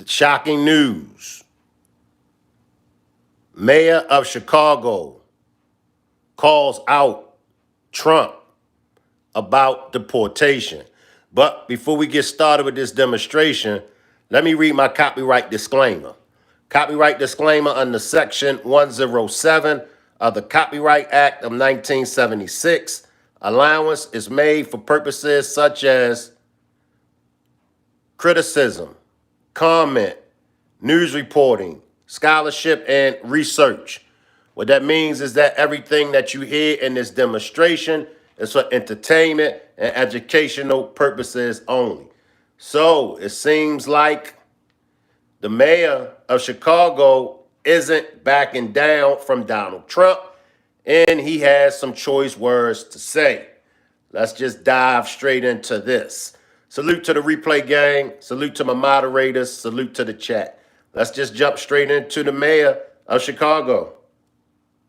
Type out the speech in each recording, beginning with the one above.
Shocking news. Mayor of Chicago calls out Trump about deportation. But before we get started with this demonstration, let me read my copyright disclaimer. Copyright disclaimer under Section 107 of the Copyright Act of 1976. Allowance is made for purposes such as criticism, comment, news reporting, scholarship, and research. What that means is that everything that you hear in this demonstration is for entertainment and educational purposes only. So it seems like the mayor of Chicago isn't backing down from Donald Trump, and he has some choice words to say. Let's just dive straight into this. Salute to the replay gang. Salute to my moderators. Salute to the chat. Let's just jump straight into the mayor of Chicago.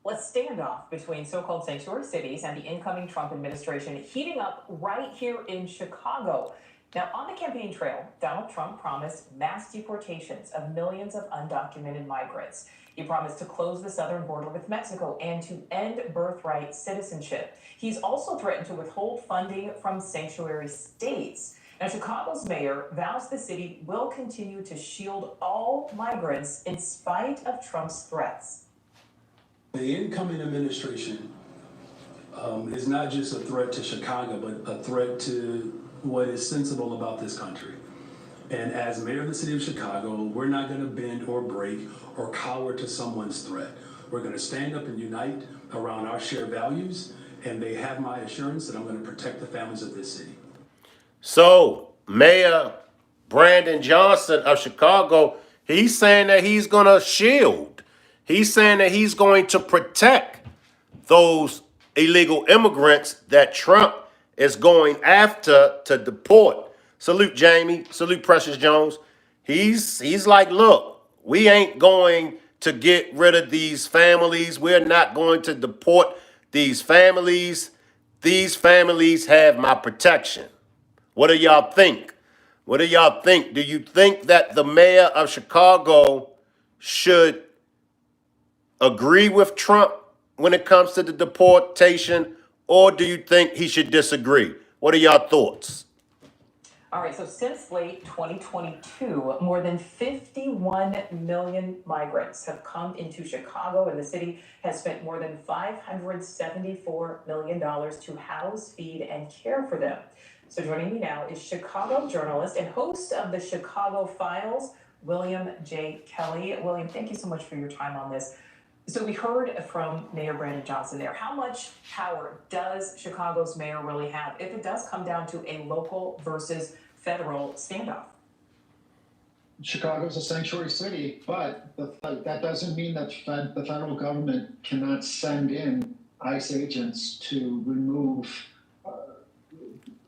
A standoff between so-called sanctuary cities and the incoming Trump administration heating up right here in Chicago. Now, on the campaign trail, Donald Trump promised mass deportations of millions of undocumented migrants. He promised to close the southern border with Mexico and to end birthright citizenship. He's also threatened to withhold funding from sanctuary states. Now, Chicago's mayor vows the city will continue to shield all migrants in spite of Trump's threats. The incoming administration is not just a threat to Chicago, but a threat to what is sensible about this country. And as mayor of the city of Chicago, we're not going to bend or break or cower to someone's threat. We're going to stand up and unite around our shared values, and they have my assurance that I'm going to protect the families of this city. So, Mayor Brandon Johnson of Chicago, he's saying that he's going to shield. He's saying that he's going to protect those illegal immigrants that Trump is going after to deport. Salute Jamie. Salute Precious Jones. He's like, look, we ain't going to get rid of these families. We're not going to deport these families. These families have my protection. What do y'all think? What do y'all think? Do you think that the mayor of Chicago should agree with Trump when it comes to the deportation, or do you think he should disagree? What are y'all thoughts? All right, so since late 2022, more than 51 million migrants have come into Chicago, and the city has spent more than $574 million to house, feed, and care for them. So joining me now is Chicago journalist and host of the Chicago Files, William J. Kelly. William, thank you so much for your time on this. So we heard from Mayor Brandon Johnson there. How much power does Chicago's mayor really have if it does come down to a local versus federal standoff? Chicago's a sanctuary city, but that doesn't mean that the federal government cannot send in ICE agents to remove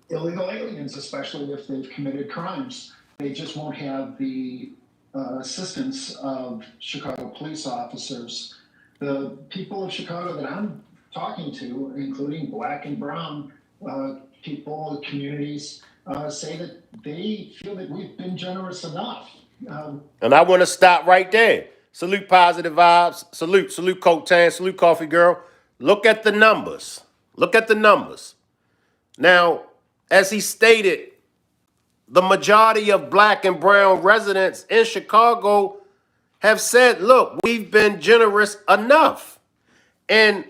illegal aliens, especially if they've committed crimes. They just won't have the assistance of Chicago police officers. The people of Chicago that I'm talking to, including Black and Brown people, communities, say that they feel that we've been generous enough. And I want to stop right there. Salute Positive Vibes. Salute Coke Tan. Salute Coffee Girl. Look at the numbers. Look at the numbers. Now, as he stated, the majority of Black and Brown residents in Chicago have said, look, we've been generous enough. And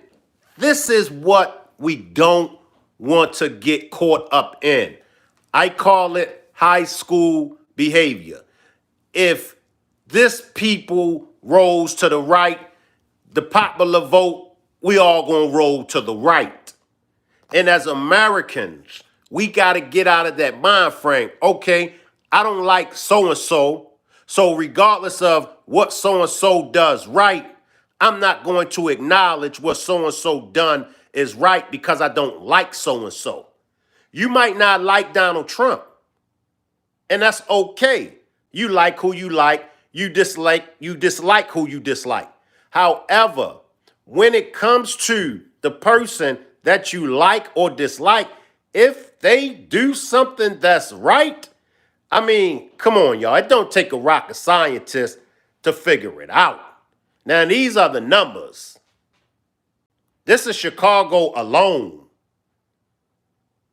this is what we don't want to get caught up in. I call it high school behavior. If this people rolls to the right, the popular vote, we all gonna roll to the right. And as Americans, we got to get out of that mind frame. Okay, I don't like so-and-so. So regardless of what so-and-so does right, I'm not going to acknowledge what so-and-so done is right because I don't like so-and-so. You might not like Donald Trump, and that's okay. You like who you like. You dislike who you dislike. However, when it comes to the person that you like or dislike, if they do something that's right, I mean, come on, y'all. It don't take a rocket scientist to figure it out. Now, these are the numbers. This is Chicago alone.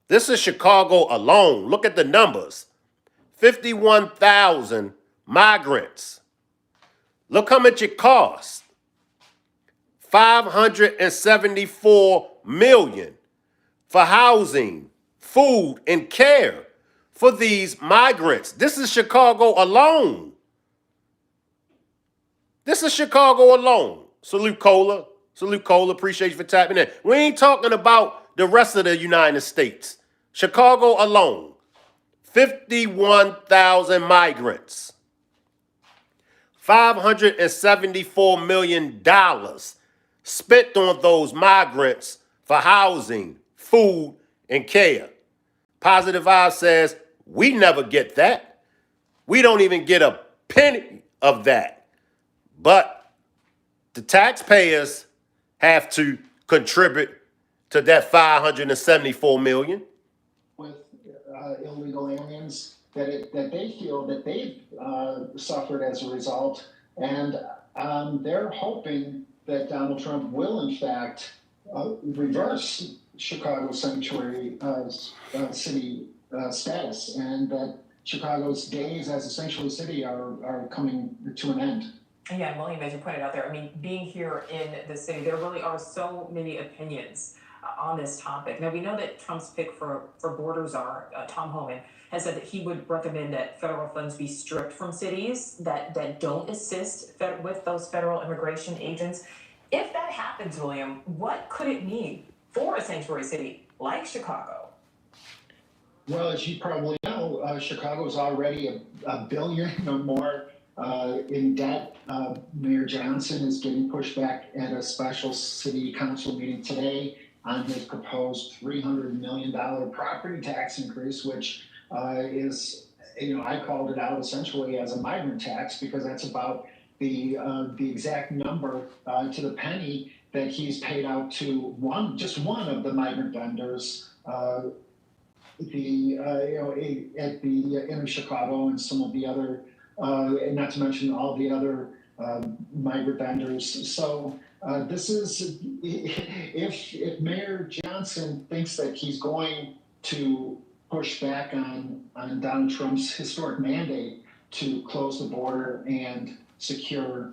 This is Chicago alone. Look at the numbers. 51,000 migrants. Look how much it costs. 574 million for housing, food, and care for these migrants. This is Chicago alone. This is Chicago alone. Salute Cola. Salute Cola. Appreciate you for tapping in. We ain't talking about the rest of the United States. Chicago alone. 51,000 migrants. $574 million spent on those migrants for housing, food, and care. Positive Vibe says, we never get that. We don't even get a penny of that. But the taxpayers have to contribute to that $574 million. With illegal aliens that they feel that they've suffered as a result, and they're hoping that Donald Trump will, in fact, reverse Chicago's sanctuary city status, and that Chicago's days as a sanctuary city are coming to an end. Yeah, and William, as you pointed out there, I mean, being here in the city, there really are so many opinions on this topic. Now, we know that Trump's pick for border czar, Tom Homan, has said that he would recommend that federal funds be stripped from cities that don't assist with those federal immigration agents. If that happens, William, what could it mean for a sanctuary city like Chicago? Well, as you probably know, Chicago's already a billion or more in debt. Mayor Johnson is getting pushed back at a special city council meeting today on his proposed $300 million property tax increase, which is, I called it out essentially as a migrant tax, because that's about the exact number to the penny that he's paid out to just one of the migrant vendors, in Chicago, and some of the other, and not to mention all the other migrant vendors. So this is, if Mayor Johnson thinks that he's going to push back on Donald Trump's historic mandate to close the border and secure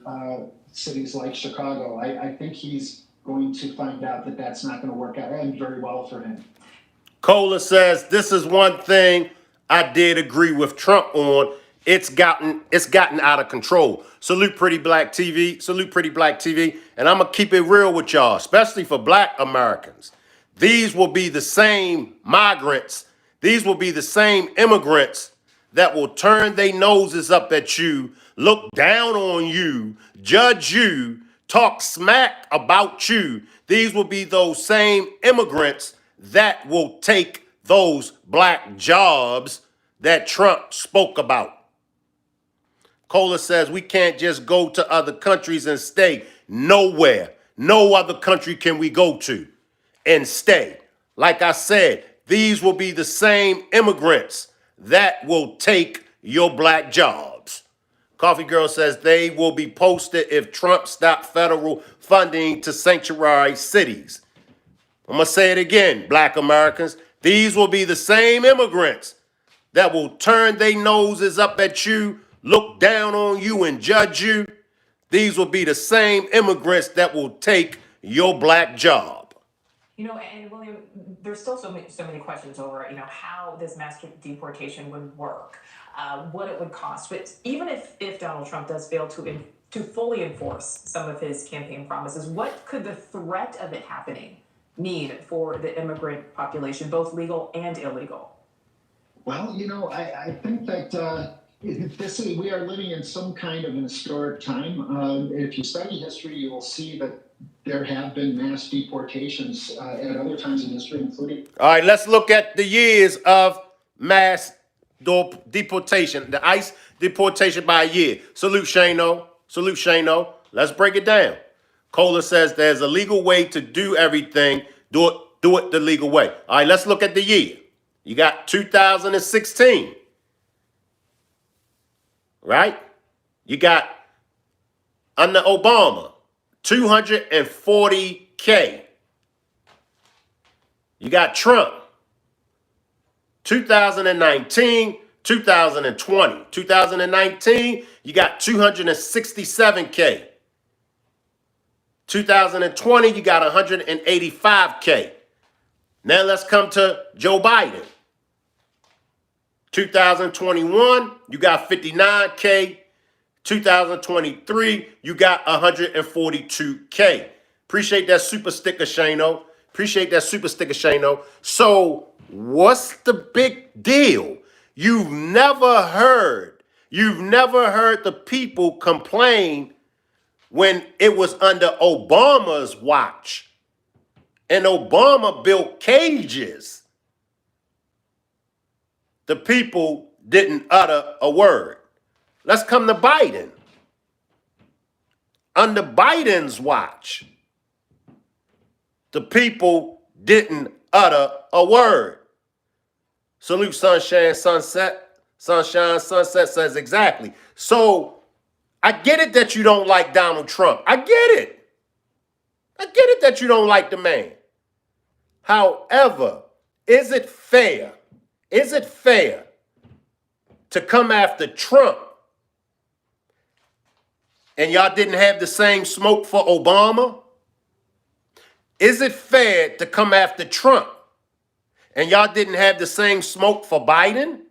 cities like Chicago, I think he's going to find out that that's not going to work out and very well for him. Cola says, this is one thing I did agree with Trump on. It's gotten out of control. Salute Pretty Black TV. Salute Pretty Black TV. And I'm going to keep it real with y'all, especially for Black Americans. These will be the same migrants. These will be the same immigrants that will turn their noses up at you, look down on you, judge you, talk smack about you. These will be those same immigrants that will take those black jobs that Trump spoke about. Cola says we can't just go to other countries and stay. Nowhere. No other country can we go to and stay. Like I said, these will be the same immigrants that will take your black jobs. Coffee Girl says they will be posted if Trump stopped federal funding to sanctuary cities. I'm going to say it again, Black Americans. These will be the same immigrants that will turn their noses up at you, look down on you, and judge you. These will be the same immigrants that will take your black job. And William, there's still so many questions over, how this mass deportation would work, what it would cost. But even if Donald Trump does fail to fully enforce some of his campaign promises, what could the threat of it happening mean for the immigrant population, both legal and illegal? Well, I think that we are living in some kind of an historic time. If you study history, you will see that there have been mass deportations at other times in history, including. All right, let's look at the years of mass deportation, the ICE deportation by year. Salute Shano. Salute Shano. Let's break it down. Cola says there's a legal way to do everything. Do it the legal way. All right, let's look at the year. You got 2016. right? You got under Obama, 240K. You got Trump, 2019, 2020. 2019, you got 267K. 2020, you got 185K. Now let's come to Joe Biden. 2021, you got 59K. 2023, you got 142K. Appreciate that super sticker, Shano. Appreciate that super sticker, Shano. So what's the big deal? You've never heard the people complain when it was under Obama's watch. And Obama built cages. The people didn't utter a word. Let's come to Biden. Under Biden's watch, the people didn't utter a word. Salute Sunshine Sunset. Sunshine Sunset says exactly. So I get it that you don't like Donald Trump. I get it. I get it that you don't like the man. However, is it fair? Is it fair to come after Trump and y'all didn't have the same smoke for Obama? Is it fair to come after Trump and y'all didn't have the same smoke for Biden?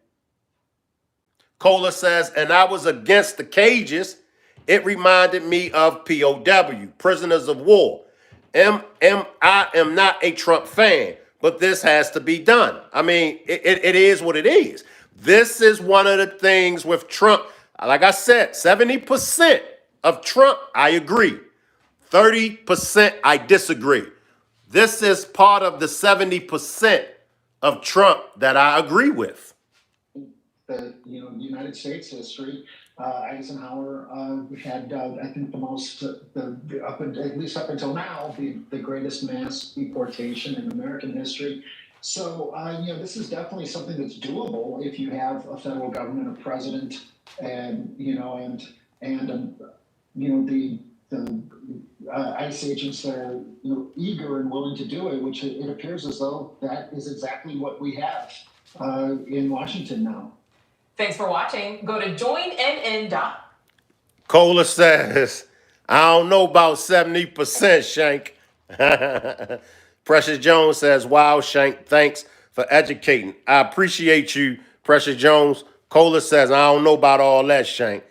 Kohler says, and I was against the cages. It reminded me of POW, prisoners of war. I am not a Trump fan, but this has to be done. I mean, it is what it is. This is one of the things with Trump. Like I said, 70% of Trump, I agree. 30% I disagree. This is part of the 70% of Trump that I agree with. The United States history, Eisenhower had I think the most at least up until now the greatest mass deportation in American history. So this is definitely something that's doable if you have a federal government, a president, and the ICE agents that are eager and willing to do it, which it appears as though that is exactly what we have in Washington now. Thanks for watching. Go to joinnn.com. Kohler says, I don't know about 70%, Shank. Precious Jones says, wow, Shank, thanks for educating. I appreciate you, Precious Jones. Kohler says, I don't know about all that, Shank.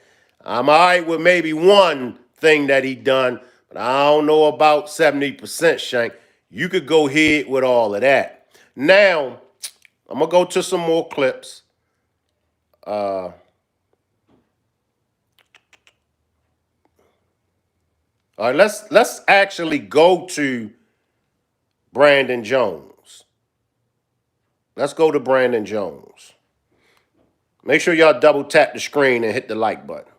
I'm all right with maybe one thing that he done, but I don't know about 70%, Shank. You could go ahead with all of that. Now, I'm going to go to some more clips. All right, let's actually go to Brandon Jones. Let's go to Brandon Jones. Make sure y'all double tap the screen and hit the like button.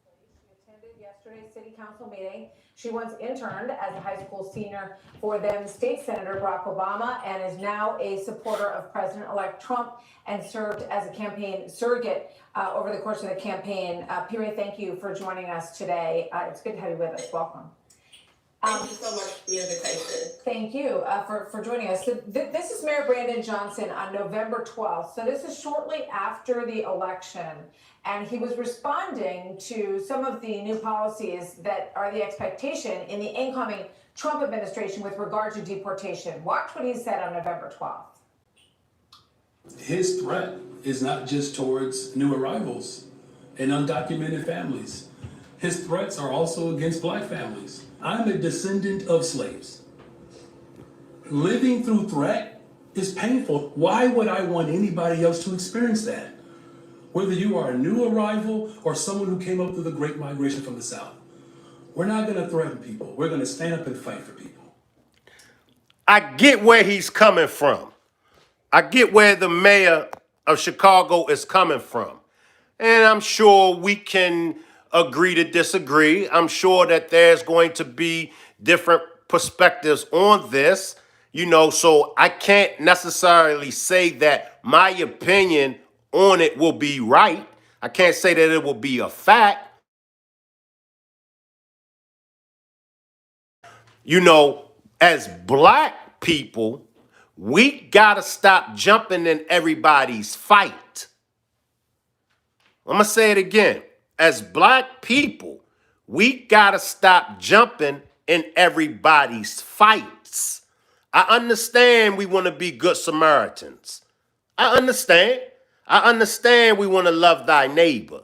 She attended yesterday's city council meeting. She once interned as a high school senior for then State Senator Barack Obama and is now a supporter of President-elect Trump and served as a campaign surrogate over the course of the campaign. Piri, thank you for joining us today. It's good to have you with us. Welcome. Thank you so much for the invitation. Thank you for joining us. So this is Mayor Brandon Johnson on November 12th. So this is shortly after the election. And he was responding to some of the new policies that are the expectation in the incoming Trump administration with regard to deportation. Watch what he said on November 12th. His threat is not just towards new arrivals and undocumented families. His threats are also against black families. I'm a descendant of slaves. Living through threat is painful. Why would I want anybody else to experience that? Whether you are a new arrival or someone who came up through the Great Migration from the South. We're not going to threaten people. We're going to stand up and fight for people. I get where he's coming from. I get where the mayor of Chicago is coming from. And I'm sure we can agree to disagree. I'm sure that there's going to be different perspectives on this. So I can't necessarily say that my opinion on it will be right. I can't say that it will be a fact. As black people, we gotta stop jumping in everybody's fight. I'm gonna say it again. As black people, we gotta stop jumping in everybody's fights. I understand we wanna be good Samaritans. I understand. I understand we wanna love thy neighbor.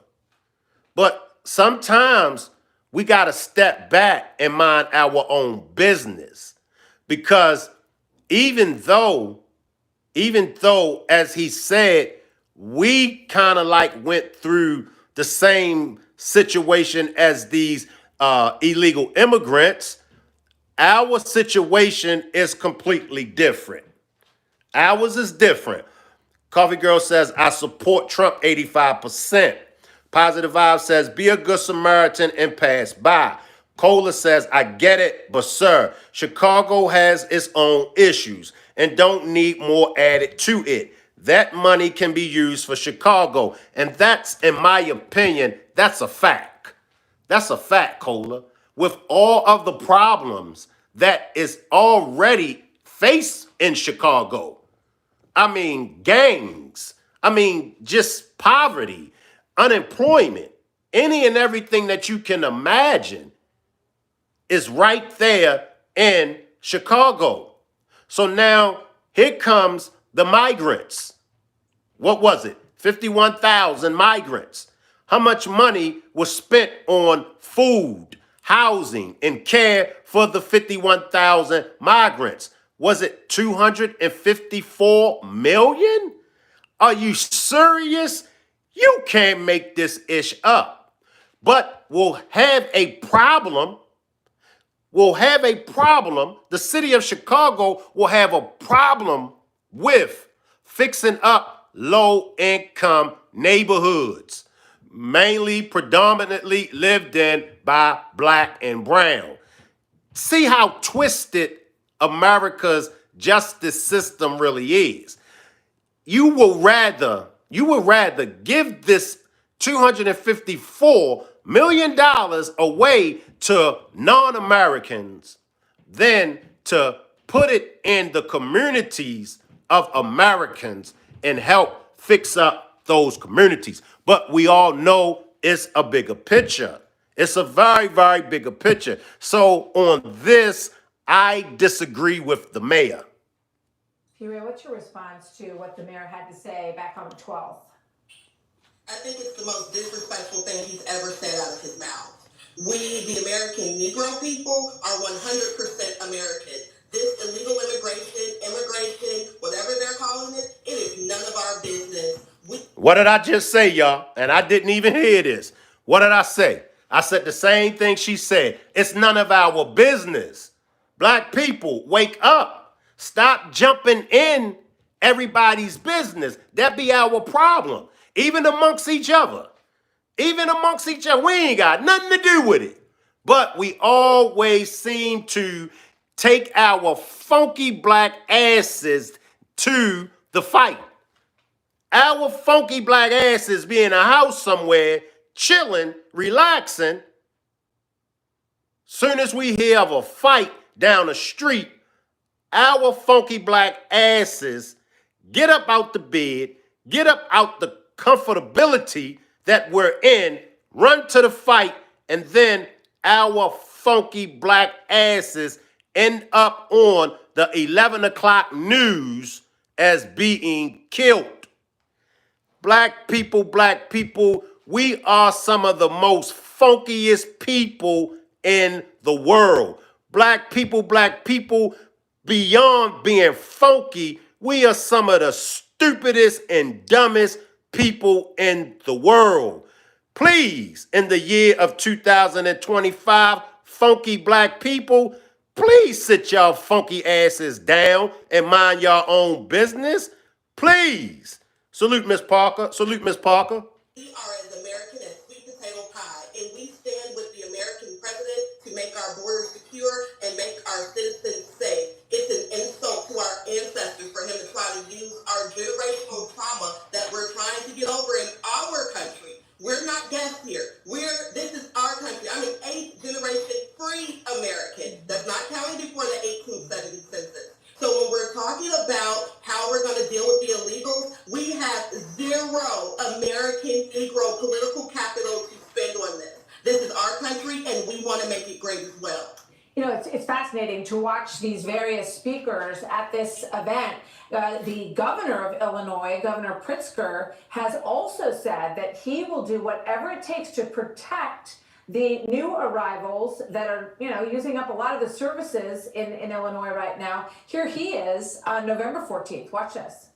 But sometimes we gotta step back and mind our own business. Because even though, as he said, we kind of like went through the same situation as these illegal immigrants, our situation is completely different. Ours is different. Coffee Girl says, I support Trump 85%. Positive Vibe says, be a good Samaritan and pass by. Cola says, I get it, but sir, Chicago has its own issues and don't need more added to it. That money can be used for Chicago. And that's, in my opinion, that's a fact. That's a fact, Cola. With all of the problems that is already faced in Chicago. I mean, gangs. I mean, just poverty, unemployment, any and everything that you can imagine is right there in Chicago. So now here comes the migrants. What was it? 51,000 migrants. How much money was spent on food, housing, and care for the 51,000 migrants? Was it 254 million? Are you serious? You can't make this ish up. But we'll have a problem. The city of Chicago will have a problem with fixing up low-income neighborhoods, mainly predominantly lived in by black and brown. See how twisted America's justice system really is. You would rather give this $254 million away to non-Americans than to put it in the communities of Americans and help fix up those communities. But we all know it's a bigger picture. It's a very, very bigger picture. So on this, I disagree with the mayor. Pierre, what's your response to what the mayor had to say back on the 12th? I think it's the most disrespectful thing he's ever said out of his mouth. We, the American Negro people, are 100% American. This illegal immigration, whatever they're calling it, it is none of our business. What did I just say, y'all? And I didn't even hear this. What did I say? I said the same thing she said. It's none of our business. Black people, wake up. Stop jumping in everybody's business. That be our problem. Even amongst each other. We ain't got nothing to do with it. But we always seem to take our funky black asses to the fight. Our funky black asses be in a house somewhere, chilling, relaxing. Soon as we hear of a fight down the street, our funky black asses get up out the bed, get up out the comfortability that we're in, run to the fight, and then our funky black asses end up on the 11 o'clock news as being killed. Black people, we are some of the most funkiest people in the world. Black people, beyond being funky, we are some of the stupidest and dumbest people in the world. Please, in the year of 2025, funky black people, please sit y'all funky asses down and mind your own business. Please. Salute, Miss Parker. We are as American as sweet potato pie, and we stand with the American president to make our borders secure and make our citizens safe. It's an insult ancestors for him to try to use our generational trauma that we're trying to get over in our country. We're not guests here. This is our country. I'm an 8th generation free American. That's not counting before the 1870 census. So when we're talking about how we're going to deal with the illegals, we have 0 American Negro political capital to spend on this. This is our country, and we want to make it great as well. You know, it's fascinating to watch these various speakers at this event. The governor of Illinois, Governor Pritzker, has also said that he will do whatever it takes to protect the new arrivals that are, you know, using up a lot of the services in Illinois right now. Here he is on November 14th. Watch this.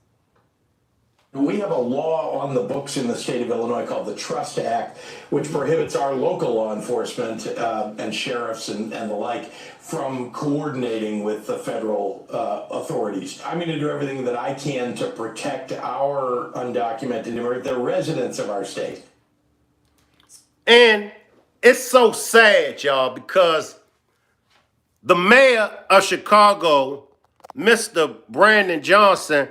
We have a law on the books in the state of Illinois called the Trust Act, which prohibits our local law enforcement and sheriffs and the like from coordinating with the federal authorities. I'm going to do everything that I can to protect our undocumented immigrants, the residents of our state. And it's so sad, y'all, because the mayor of Chicago, Mr. Brandon Johnson,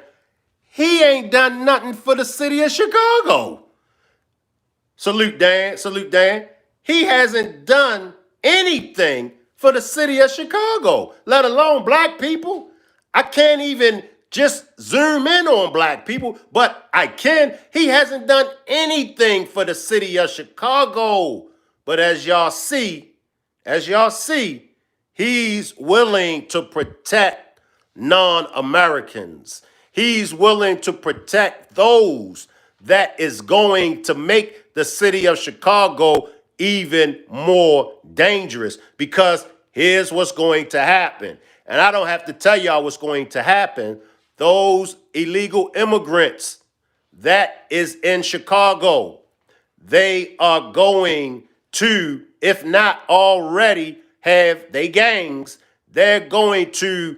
he ain't done nothing for the city of Chicago. Salute, Dan. Salute, Dan. He hasn't done anything for the city of Chicago, let alone black people. I can't even just zoom in on black people, but I can. He hasn't done anything for the city of Chicago. But as y'all see, he's willing to protect non-Americans. He's willing to protect those that is going to make the city of Chicago even more dangerous, because here's what's going to happen. And I don't have to tell y'all what's going to happen. Those illegal immigrants that is in Chicago, they are going to, if not already have they gangs, they're going to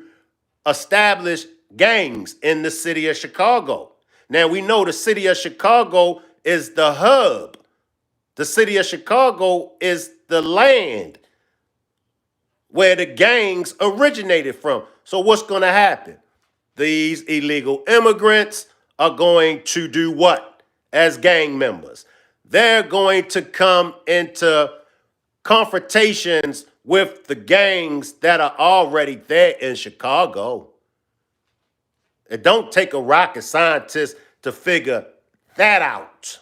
establish gangs in the city of Chicago. Now, we know the city of Chicago is the hub. The city of Chicago is the land where the gangs originated from. So what's going to happen? These illegal immigrants are going to do what as gang members? They're going to come into confrontations with the gangs that are already there in Chicago. It don't take a rocket scientist to figure that out.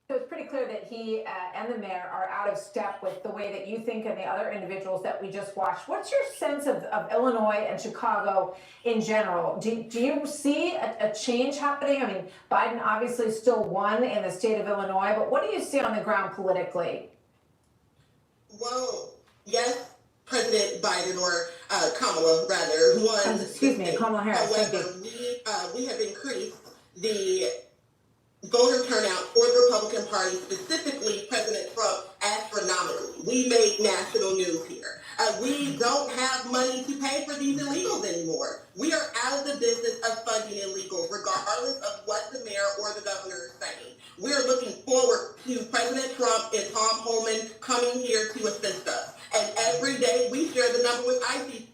So it's pretty clear that he and the mayor are out of step with the way that you think and the other individuals that we just watched. What's your sense of Illinois and Chicago in general? Do you see a change happening? I mean, Biden obviously still won in the state of Illinois, but what do you see on the ground politically? Well, yes, President Biden, or Kamala rather, won. Excuse me, Kamala Harris. However, we have increased the voter turnout for the Republican Party, specifically President Trump, astronomically. We made national news here. We don't have money to pay for these illegals anymore. We are out of the business of funding illegals, regardless of what the mayor or the governor is saying. We're looking forward to President Trump and Tom Homan coming here to assist us. And every day we share the number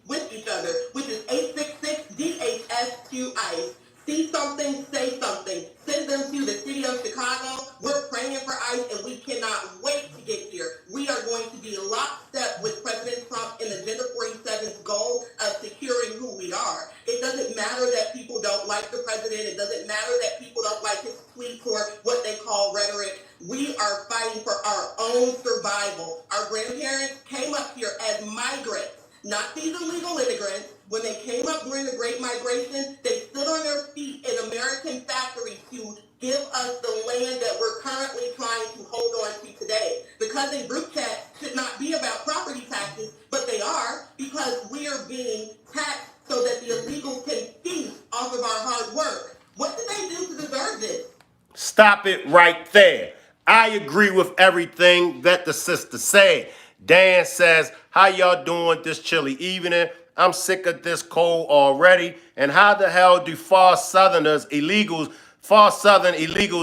with each other, which is 866-DHS2-ICE. See something, say something. Send them to the city of Chicago. We're praying for ICE, and we cannot wait to get here. We are going to be lockstep with President Trump in Agenda 47's goal of securing who we are. It doesn't matter that people don't like the president. It doesn't matter that people don't like his tweets or what they call rhetoric. We are fighting for our own survival. Our grandparents came up here as migrants, not these illegal immigrants. When they came up during the Great Migration, they stood on their feet in American factories to give us the land that we're currently trying to hold on to today. Because a group tax should not be about property taxes, but they are, because we are being taxed so that the illegals can feast off of our hard work. What did they do to deserve this? Stop it right there. I agree with everything that the sister said. Dan says, how y'all doing this chilly evening? I'm sick of this cold already. And how the hell do far southern illegals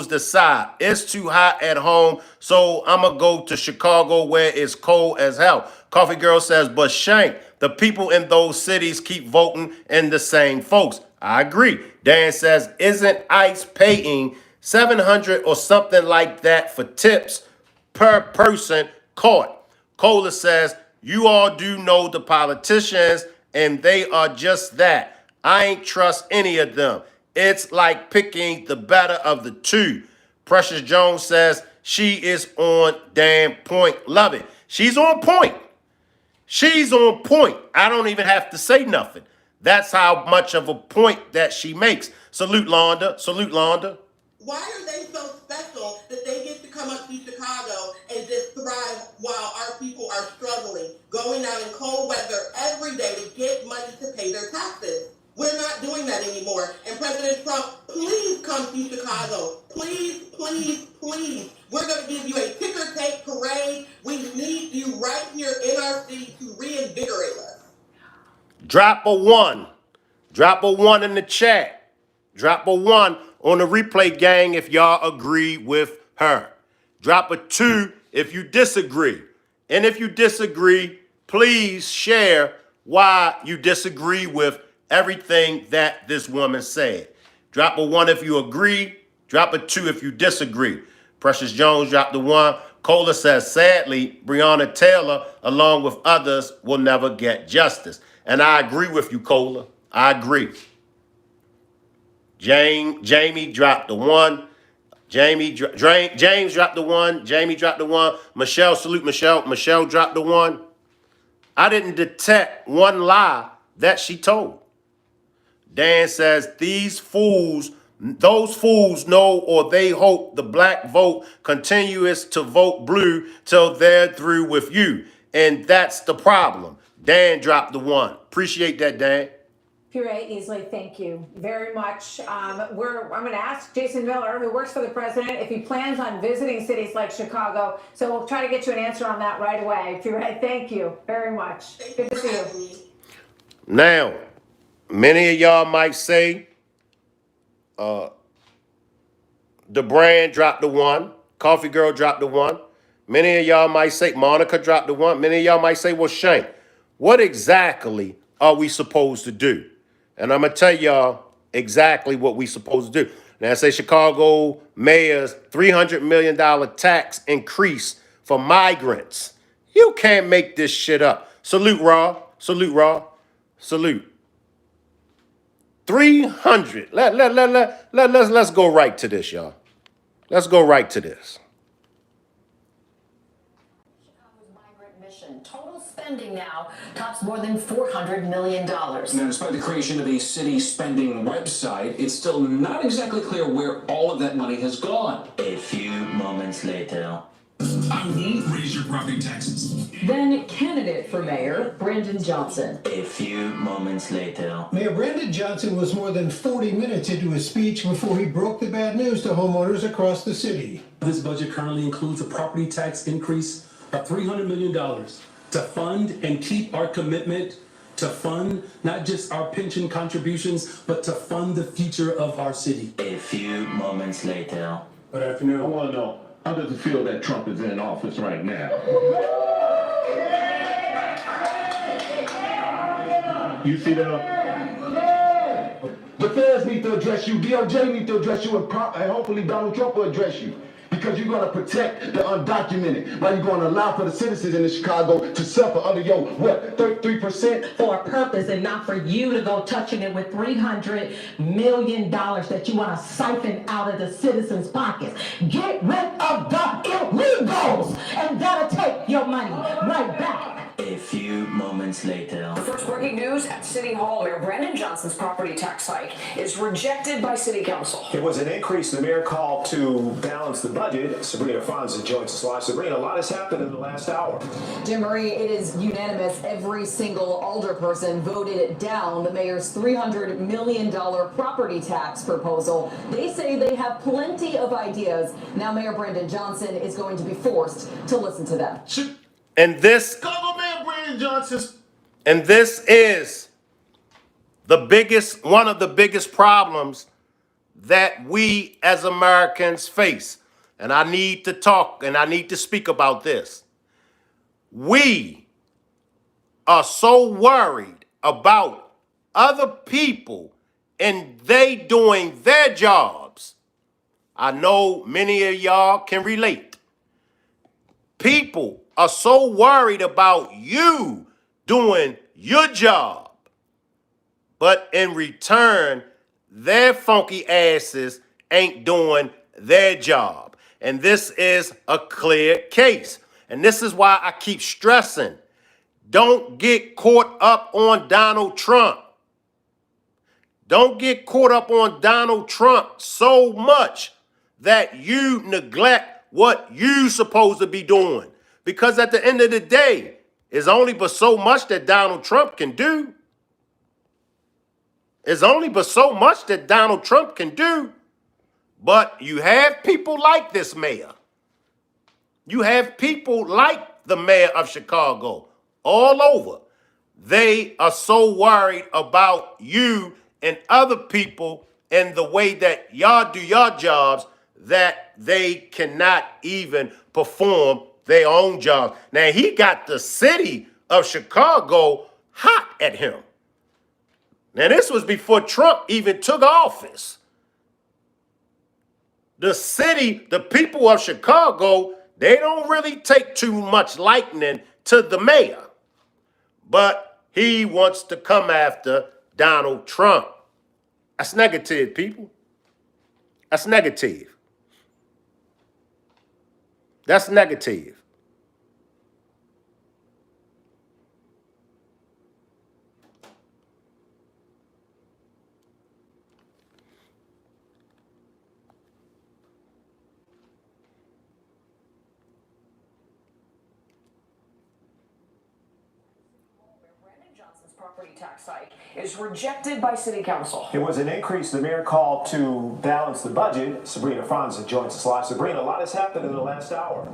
decide? It's too hot at home, so I'm going to go to Chicago where it's cold as hell. Coffee Girl says, but Shank, The people in those cities keep voting in the same folks. I agree. Dan says, isn't ICE paying 700 or something like that for tips per person caught? Kohler says, you all do know the politicians, and they are just that. I ain't trust any of them. It's like picking the better of the two. Precious Jones says, she is on damn point. Love it. She's on point. She's on point. I don't even have to say nothing. That's how much of a point that she makes. Salute, Londa. Salute, Londa. Why are they so special that they get to come up to Chicago and just thrive while our people are struggling, going out in cold weather every day to get money to pay their taxes? We're not doing that anymore. And President Trump, please come to Chicago. Please, please, please. We're going to give you a ticker tape parade. We need you right here in our city to reinvigorate us. Drop a one. Drop a one in the chat. Drop a one on the replay, gang, if y'all agree with her. Drop a two if you disagree. And if you disagree, please share why you disagree with everything that this woman said. Drop a one if you agree. Drop a two if you disagree. Precious Jones dropped the one. Kohler says, sadly, Breonna Taylor, along with others, will never get justice. And I agree with you, Kohler. I agree. Jamie dropped the one. James dropped the one. Jamie dropped the one. Michelle, salute Michelle. Michelle dropped the one. I didn't detect one lie that she told. Dan says, those fools know or they hope the black vote continues to vote blue till they're through with you. And that's the problem. Dan dropped the one. Appreciate that, Dan. Pure Easley, thank you very much. I'm going to ask Jason Miller, who works for the president, if he plans on visiting cities like Chicago. So we'll try to get you an answer on that right away. Pure, thank you very much. Good to see you. Now, many of y'all might say, the brand dropped the one. Coffee Girl dropped the one. Many of y'all might say, Monica dropped the one. Many of y'all might say, well, Shane, what exactly are we supposed to do? And I'm going to tell y'all exactly what we supposed to do. Now, I say Chicago mayor's $300 million tax increase for migrants. You can't make this shit up. Salute, Raw. Salute, Raw. Salute. 300. Let's go right to this, y'all. Let's go right to this. Total spending now tops more than $400 million. Now, despite the creation of a city spending website, it's still not exactly clear where all of that money has gone. A few moments later. I won't raise your property taxes. Then candidate for mayor, Brandon Johnson. A few moments later. Mayor Brandon Johnson was more than 40 minutes into his speech before he broke the bad news to homeowners across the city. This budget currently includes a property tax increase of $300 million to fund and keep our commitment to fund not just our pension contributions, but to fund the future of our city. A few moments later. Good afternoon. I want to know, how does it feel that Trump is in office right now? You see that? The feds need to address you, DOJ need to address you, and hopefully Donald Trump will address you. Because you're going to protect the undocumented, while you're going to allow for the citizens in Chicago to suffer under your, what, 33%? For a purpose and not for you to go touching it with $300 million that you want to siphon out of the citizens' pockets. Get rid of the illegals, and that'll take your money right back. A few moments later. First breaking news at City Hall. Mayor Brandon Johnson's property tax hike is rejected by City Council. It was an increase the mayor called to balance the budget. Sabrina Fonza joins us live. Sabrina, a lot has happened in the last hour. Jim Murray, it is unanimous. Every single alderperson voted down the mayor's $300 million property tax proposal. They say they have plenty of ideas. Now Mayor Brandon Johnson is going to be forced to listen to them. And this is one of the biggest problems that we as Americans face. And I need to talk and I need to speak about this. We are so worried about other people and they doing their jobs. I know many of y'all can relate. People are so worried about you doing your job, but in return, their funky asses ain't doing their job. And this is a clear case. And this is why I keep stressing, don't get caught up on Donald Trump. Don't get caught up on Donald Trump so much that you neglect what you supposed to be doing. Because at the end of the day, it's only but so much that Donald Trump can do. It's only but so much that Donald Trump can do. But you have people like this mayor. You have people like the mayor of Chicago all over. They are so worried about you and other people and the way that y'all do your jobs that they cannot even perform their own jobs. Now, he got the city of Chicago hot at him. Now, this was before Trump even took office. The city, the people of Chicago, they don't really take too much liking to the mayor. But he wants to come after Donald Trump. That's negative, people. That's negative. That's negative. Property tax hike is rejected by City Council. It was an increase the mayor called to balance the budget. Sabrina Franza joins us live. Sabrina, a lot has happened in the last hour.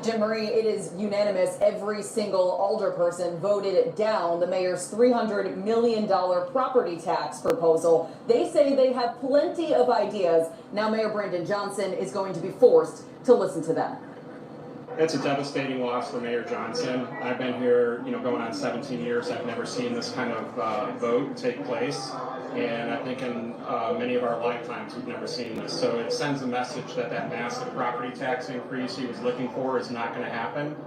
Jim Marie, it is unanimous. Every single alderperson voted down the mayor's $300 million property tax proposal. They say they have plenty of ideas. Now Mayor Brandon Johnson is going to be forced to listen to them. It's a devastating loss for Mayor Johnson. I've been here, going on 17 years. I've never seen this kind of vote take place. And I think in many of our lifetimes, we've never seen this. So it sends a message that that massive property tax increase he was looking for is not going to happen.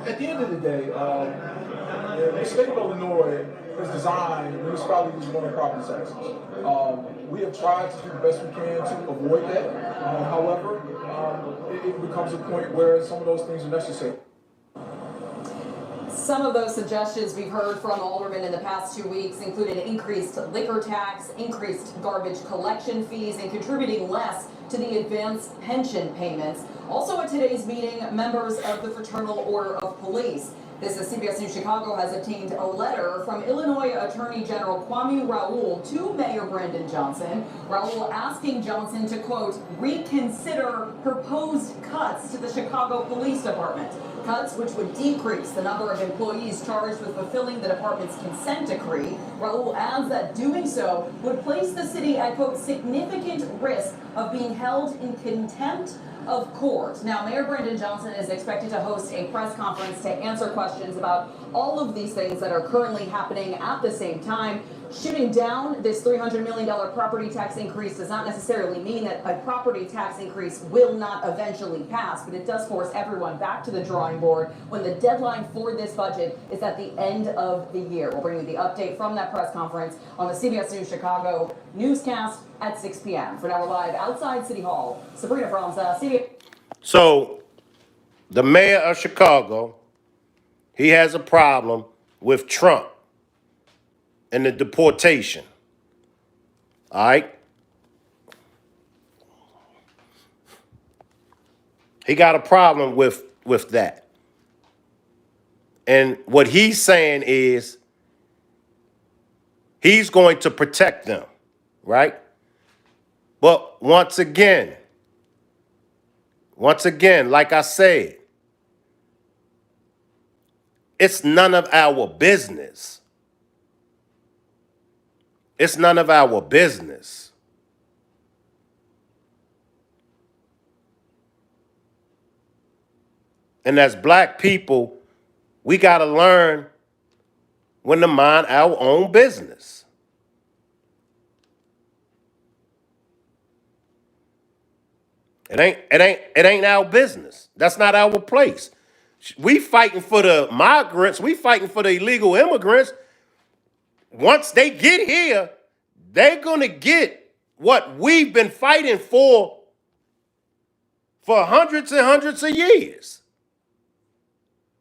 At the end of the day, the state of Illinois is designed municipalities to run property taxes. We have tried to do the best we can to avoid that. However, it becomes a point where some of those things are necessary. Some of those suggestions we've heard from aldermen in the past 2 weeks included increased liquor tax, increased garbage collection fees, and contributing less to the advanced pension payments. Also at today's meeting, members of the Fraternal Order of Police. This is CBS News Chicago has obtained a letter from Illinois Attorney General Kwame Raoul to Mayor Brandon Johnson. Raoul asking Johnson to, quote, reconsider proposed cuts to the Chicago Police Department. Cuts which would decrease the number of employees charged with fulfilling the department's consent decree. Raoul adds that doing so would place the city at, quote, significant risk of being held in contempt of court. Now, Mayor Brandon Johnson is expected to host a press conference to answer questions about all of these things that are currently happening at the same time. Shooting down this $300 million property tax increase does not necessarily mean that a property tax increase will not eventually pass, but it does force everyone back to the drawing board when the deadline for this budget is at the end of the year. We'll bring you the update from that press conference on the CBS News Chicago newscast at 6 p.m. For now, we're live outside City Hall. Sabrina Franza, CBS. So, the mayor of Chicago, he has a problem with Trump and the deportation. All right? He got a problem with that. And what he's saying is he's going to protect them, right? But once again, like I said, it's none of our business. It's none of our business. And as black people, We got to learn when to mind our own business. It ain't our business. That's not our place. We fighting for the migrants. We fighting for the illegal immigrants. Once they get here, they're gonna get what we've been fighting for hundreds and hundreds of years.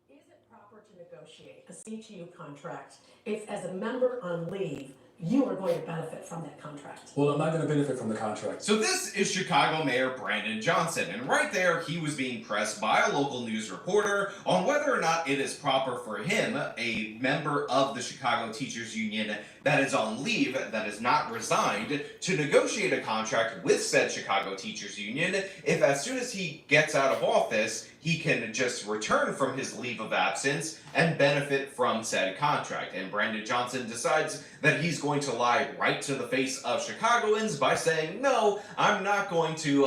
Is it proper to negotiate a CTU contract if, as a member on leave, you are going to benefit from that contract? Well, I'm not going to benefit from the contract. So this is Chicago Mayor Brandon Johnson, and right there he was being pressed by a local news reporter on whether or not it is proper for him, a member of the Chicago Teachers Union that is on leave, that is not resigned, to negotiate a contract with said Chicago Teachers Union if as soon as he gets out of office, he can just return from his leave of absence and benefit from said contract. And Brandon Johnson decides that he's going to lie right to the face of Chicagoans by saying, no, I'm not going to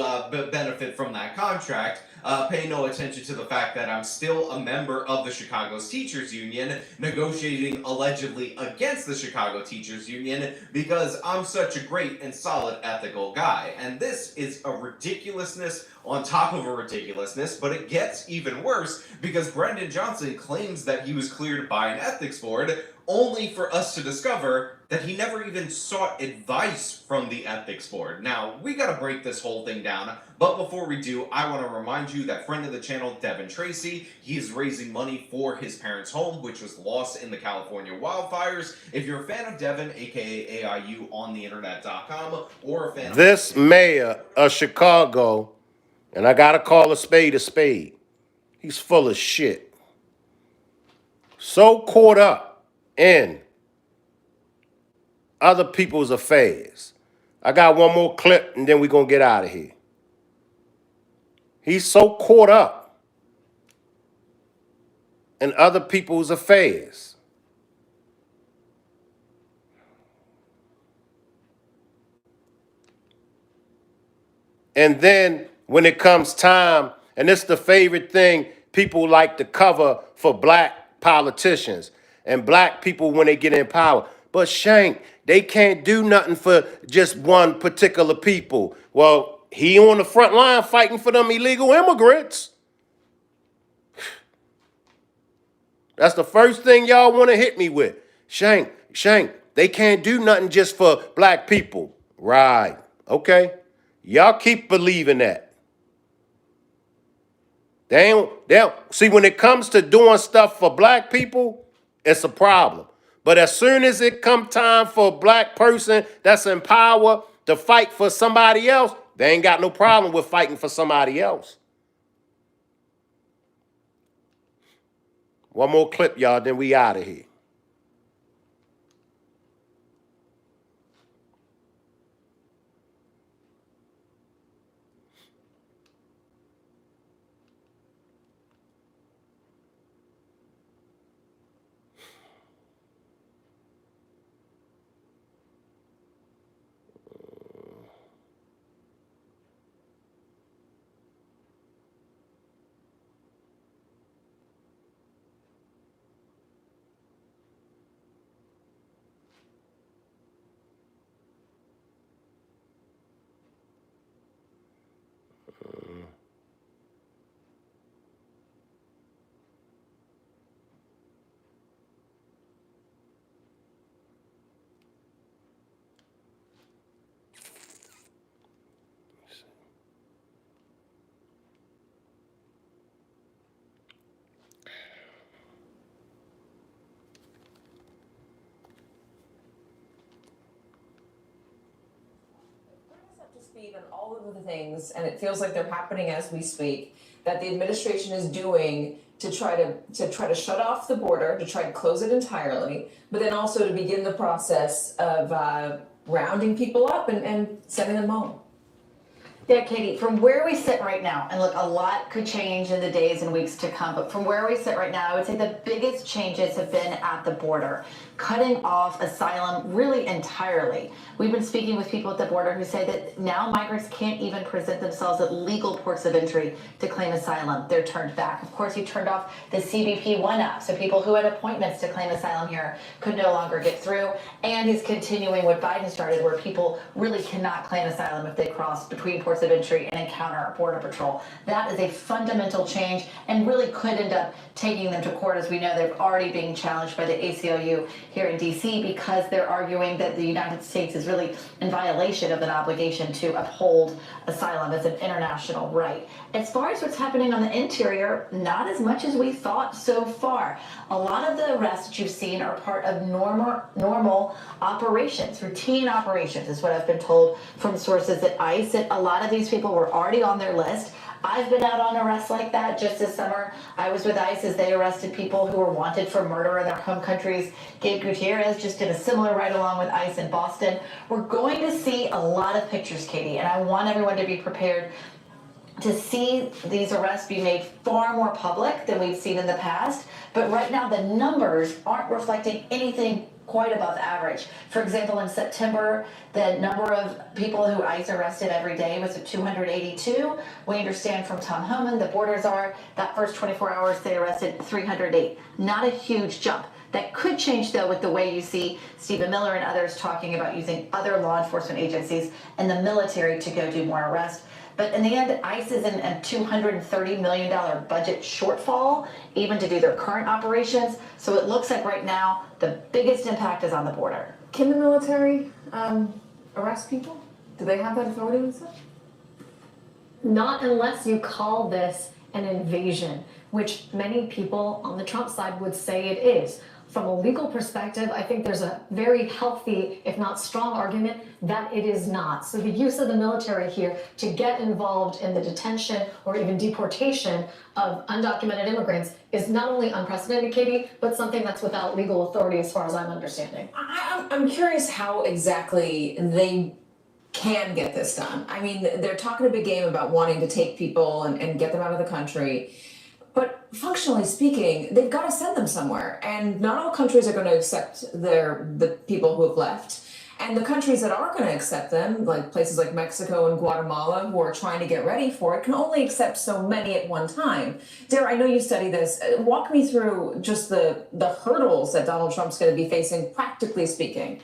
benefit from that contract. Pay no attention to the fact that I'm still a member of the Chicago's Teachers Union, negotiating allegedly against the Chicago Teachers Union because I'm such a great and solid ethical guy. And this is a ridiculousness on top of a ridiculousness, but it gets even worse because Brandon Johnson claims that he was cleared by an ethics board, only for us to discover that he never even sought advice from the ethics board. Now, we gotta break this whole thing down, but before we do, I want to remind you that friend of the channel, Devin Tracy, he is raising money for his parents' home, which was lost in the California wildfires. If you're a fan of Devin, aka AIU on the internet.com, or a fan of This mayor of Chicago, and I gotta call a spade, he's full of shit. So caught up in other people's affairs. I got one more clip and then we're gonna get out of here. He's so caught up in other people's affairs. And then when it comes time, and it's the favorite thing people like to cover for black politicians and black people when they get in power. But Shank, they can't do nothing for just one particular people. Well, he on the front line fighting for them illegal immigrants. That's the first thing y'all want to hit me with. Shank, they can't do nothing just for black people. Right, okay. Y'all keep believing that. They don't. See, when it comes to doing stuff for black people, it's a problem. But as soon as it come time for a black person that's in power to fight for somebody else, they ain't got no problem with fighting for somebody else. One more clip, y'all, then we out of here. Speed on all of the things, and it feels like they're happening as we speak, that the administration is doing to try to shut off the border, to try to close it entirely, but then also to begin the process of rounding people up and sending them home. Yeah, Katie, from where we sit right now, and look, a lot could change in the days and weeks to come, but from where we sit right now, I would say the biggest changes have been at the border. cutting off asylum really entirely. We've been speaking with people at the border who say that now migrants can't even present themselves at legal ports of entry to claim asylum. They're turned back. Of course, he turned off the CBP One app, so people who had appointments to claim asylum here could no longer get through. And he's continuing what Biden started, where people really cannot claim asylum if they cross between ports of entry and encounter Border Patrol. That is a fundamental change and really could end up taking them to court. As we know, they're already being challenged by the ACLU here in DC because they're arguing that the United States is really in violation of an obligation to uphold asylum as an international right. As far as what's happening on the interior, not as much as we thought so far. A lot of the arrests that you've seen are part of normal operations, routine operations is what I've been told from sources at ICE. That a lot of these people were already on their list. I've been out on arrests like that just this summer. I was with ICE as they arrested people who were wanted for murder in their home countries. Gabe Gutierrez just did a similar ride along with ICE in Boston. We're going to see a lot of pictures, Katie, and I want everyone to be prepared to see these arrests be made far more public than we've seen in the past. But right now, the numbers aren't reflecting anything quite above average. For example, in September, the number of people who ICE arrested every day was at 282. We understand from Tom Homan, the border czar, that first 24 hours they arrested 308. Not a huge jump. That could change, though, with the way you see Stephen Miller and others talking about using other law enforcement agencies and the military to go do more arrests. But in the end, ICE is in a $230 million budget shortfall, even to do their current operations. So it looks like right now, the biggest impact is on the border. Can the military arrest people? Do they have that authority, Lisa? Not unless you call this an invasion, which many people on the Trump side would say it is. From a legal perspective, I think there's a very healthy, if not strong argument that it is not. So the use of the military here to get involved in the detention or even deportation of undocumented immigrants is not only unprecedented, Katie, but something that's without legal authority as far as I'm understanding. I'm curious how exactly they can get this done. I mean, they're talking a big game about wanting to take people and get them out of the country. But functionally speaking, they've got to send them somewhere. And not all countries are going to accept the people who have left. And the countries that are going to accept them, like places like Mexico and Guatemala, who are trying to get ready for it, can only accept so many at one time. Dara, I know you study this. Walk me through just the hurdles that Donald Trump's going to be facing, practically speaking.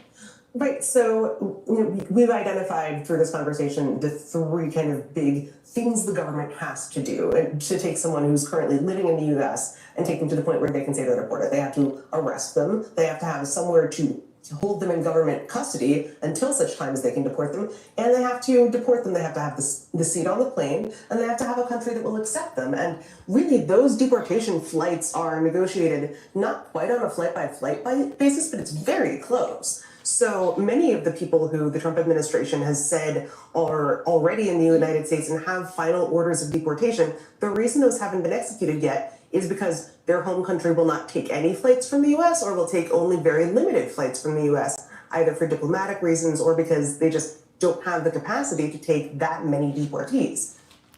Right. So we've identified through this conversation the three kind of big things the government has to do to take someone who's currently living in the U.S. and take them to the point where they can say they're deported. They have to arrest them. They have to have somewhere to hold them in government custody until such time as they can deport them. And they have to deport them. They have to have the seat on the plane, and they have to have a country that will accept them. And really, those deportation flights are negotiated not quite on a flight-by-flight basis, but it's very close. So many of the people who the Trump administration has said are already in the United States and have final orders of deportation, the reason those haven't been executed yet is because their home country will not take any flights from the U.S. or will take only very limited flights from the U.S., either for diplomatic reasons or because they just don't have the capacity to take that many deportees.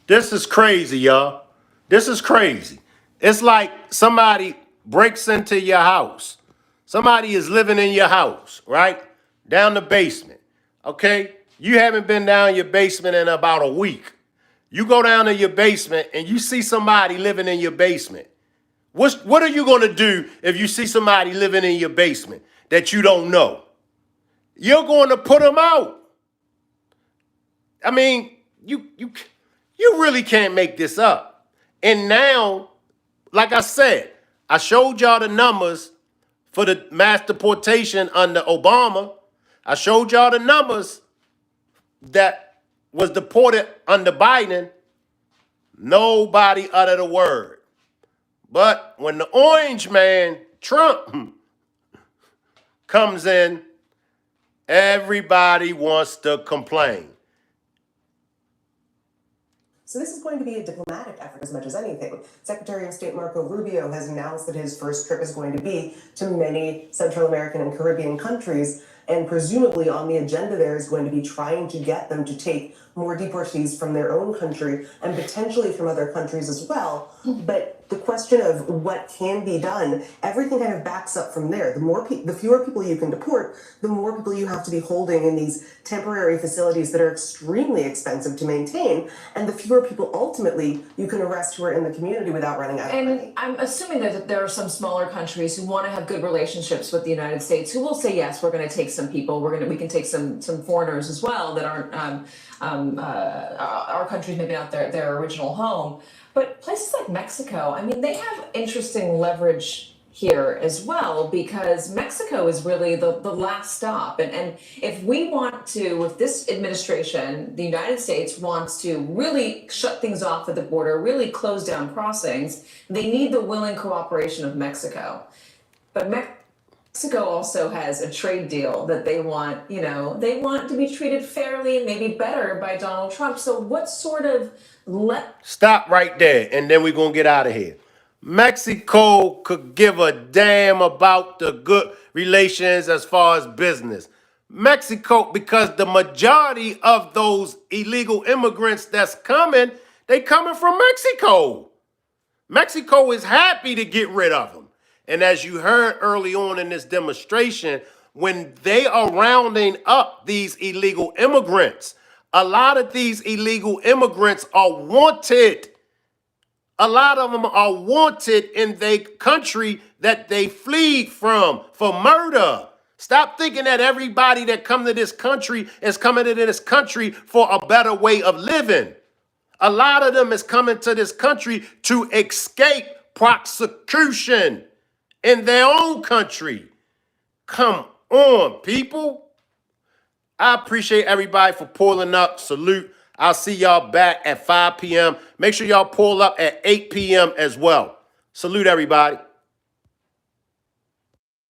This is crazy, y'all. This is crazy. It's like somebody breaks into your house. Somebody is living in your house, right? Down the basement, okay? You haven't been down your basement in about a week. You go down to your basement and you see somebody living in your basement. What are you going to do if you see somebody living in your basement that you don't know? You're going to put them out. I mean, you really can't make this up. And now, like I said, I showed y'all the numbers for the mass deportation under Obama. I showed y'all the numbers that was deported under Biden. Nobody uttered a word. But when the orange man, Trump, comes in, everybody wants to complain. So this is going to be a diplomatic effort as much as anything. Secretary of State Marco Rubio has announced that his first trip is going to be to many Central American and Caribbean countries, and presumably on the agenda there is going to be trying to get them to take more deportees from their own country and potentially from other countries as well. But the question of what can be done, everything kind of backs up from there. The fewer people you can deport, the more people you have to be holding in these temporary facilities that are extremely expensive to maintain, and the fewer people ultimately you can arrest who are in the community without running out of money. And I'm assuming that there are some smaller countries who want to have good relationships with the United States who will say, yes, we're going to take some people, we can take some foreigners as well that aren't our countries, maybe not their original home. But places like Mexico, I mean, they have interesting leverage here as well, because Mexico is really the last stop. And if this administration, the United States, wants to really shut things off at the border, really close down crossings, they need the willing cooperation of Mexico. But Mexico also has a trade deal that they want to be treated fairly and maybe better by Donald Trump. So what sort of Stop right there, and then we're going to get out of here. Mexico could give a damn about the good relations as far as business. Mexico, because the majority of those illegal immigrants that's coming, they coming from Mexico. Mexico is happy to get rid of them. And as you heard early on in this demonstration, when they are rounding up these illegal immigrants, a lot of these illegal immigrants are wanted. A lot of them are wanted in their country that they flee from for murder. Stop thinking that everybody that come to this country is coming to this country for a better way of living. A lot of them is coming to this country to escape prosecution in their own country. Come on, people. I appreciate everybody for pulling up. Salute. I'll see y'all back at 5 p.m. Make sure y'all pull up at 8 p.m. as well. Salute, everybody.